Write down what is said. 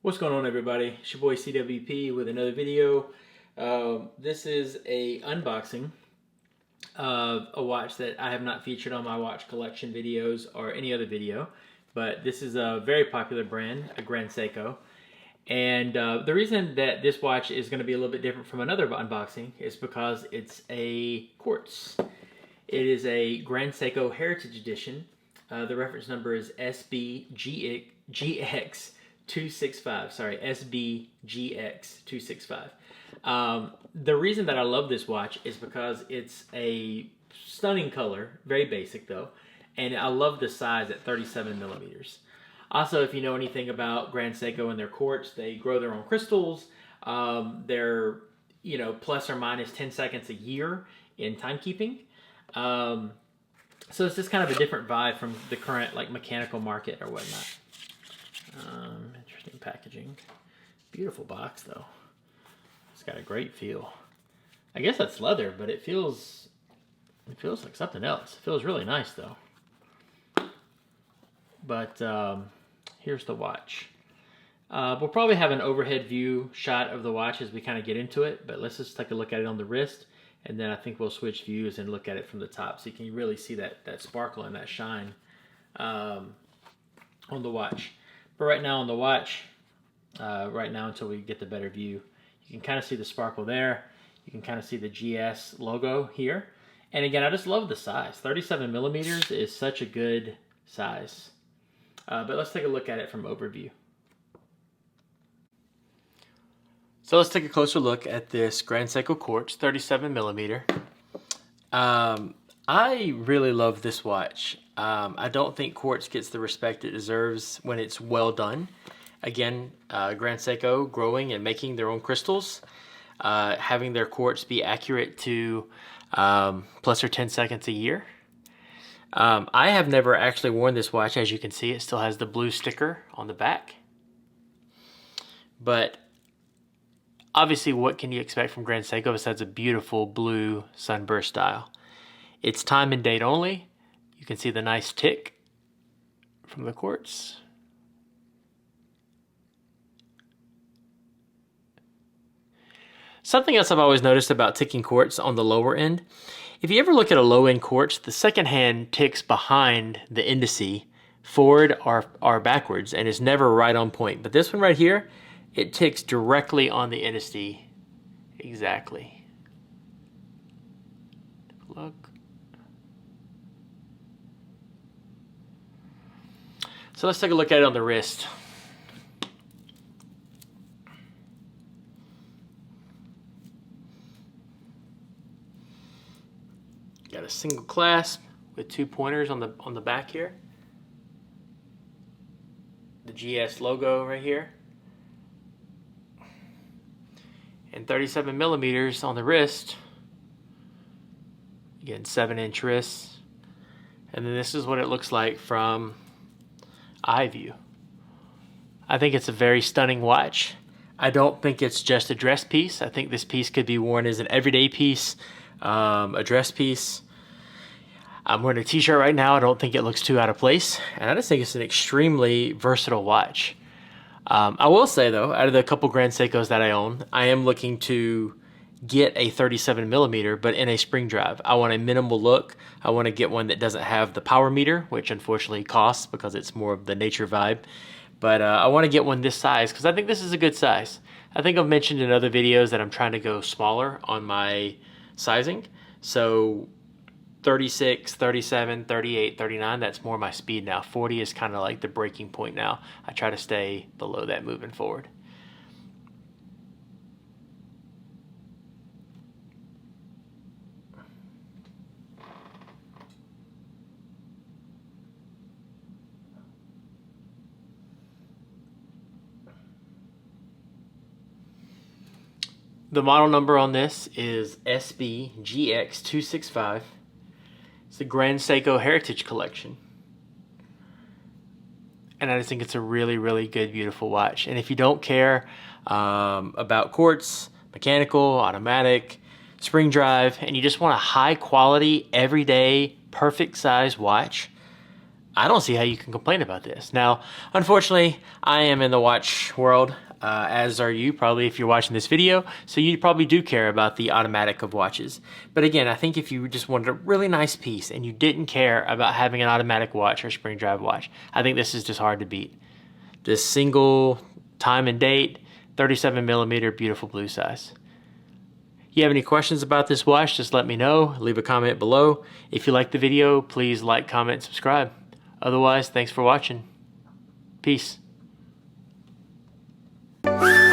What's going on, everybody? It's your boy CWP with another video. This is a unboxing of a watch that I have not featured on my watch collection videos or any other video, but this is a very popular brand, a Grandseiko. And the reason that this watch is going to be a little bit different from another unboxing is because it's a quartz. It is a Grandseiko Heritage Edition. The reference number is SBGX265. Sorry, SBGX265. The reason that I love this watch is because it's a stunning color, very basic though, and I love the size at 37 millimeters. Also, if you know anything about Grandseiko and their quartz, they grow their own crystals. They're, plus or minus 10 seconds a year in timekeeping. So it's just kind of a different vibe from the current mechanical market or whatnot. Interesting packaging. Beautiful box though. It's got a great feel. I guess that's leather, but it feels like something else. It feels really nice though. But here's the watch. We'll probably have an overhead view shot of the watch as we kind of get into it, but let's just take a look at it on the wrist, and then I think we'll switch views and look at it from the top so you can really see that sparkle and that shine on the watch. But right now on the watch, until we get the better view, you can kind of see the sparkle there. You can kind of see the GS logo here. And again, I just love the size. 37 millimeters is such a good size. But let's take a look at it from overview. So let's take a closer look at this Grandseiko Quartz 37 millimeter. I really love this watch. I don't think quartz gets the respect it deserves when it's well done. Again, Grandseiko growing and making their own crystals, having their quartz be accurate to plus or 10 seconds a year. I have never actually worn this watch. As you can see, it still has the blue sticker on the back. But obviously, what can you expect from Grandseiko besides a beautiful blue sunburst style? It's time and date only. You can see the nice tick from the quartz. Something else I've always noticed about ticking quartz on the lower end, if you ever look at a low-end quartz, the second hand ticks behind the indice, forward or backwards, and is never right on point. But this one right here, it ticks directly on the indice. Exactly. Look. So let's take a look at it on the wrist. Got a single clasp with two pointers on the back here. The GS logo right here. And 37 millimeters on the wrist. Again, 7-inch wrists. And then this is what it looks like from eye view. I think it's a very stunning watch. I don't think it's just a dress piece. I think this piece could be worn as an everyday piece, a dress piece. I'm wearing a t-shirt right now. I don't think it looks too out of place. And I just think it's an extremely versatile watch. I will say though, out of the couple Grandseikos that I own, I am looking to get a 37 millimeter, but in a spring drive. I want a minimal look. I want to get one that doesn't have the power meter, which unfortunately costs because it's more of the nature vibe. But I want to get one this size because I think this is a good size. I think I've mentioned in other videos that I'm trying to go smaller on my sizing. So 36, 37, 38, 39, that's more my speed now. 40 is kind of like the breaking point now. I try to stay below that moving forward. The model number on this is SBGX265. It's the Grandseiko Heritage Collection. And I just think it's a really, really good, beautiful watch. And if you don't care about quartz, mechanical, automatic, spring drive, and you just want a high quality, everyday, perfect size watch, I don't see how you can complain about this. Now, unfortunately, I am in the watch world, as are you probably if you're watching this video, so you probably do care about the automatic of watches. But again, I think if you just wanted a really nice piece and you didn't care about having an automatic watch or spring drive watch, I think this is just hard to beat. This single time and date, 37mm, beautiful blue size. If you have any questions about this watch, just let me know. Leave a comment below. If you like the video, please like, comment, subscribe. Otherwise, thanks for watching. Peace.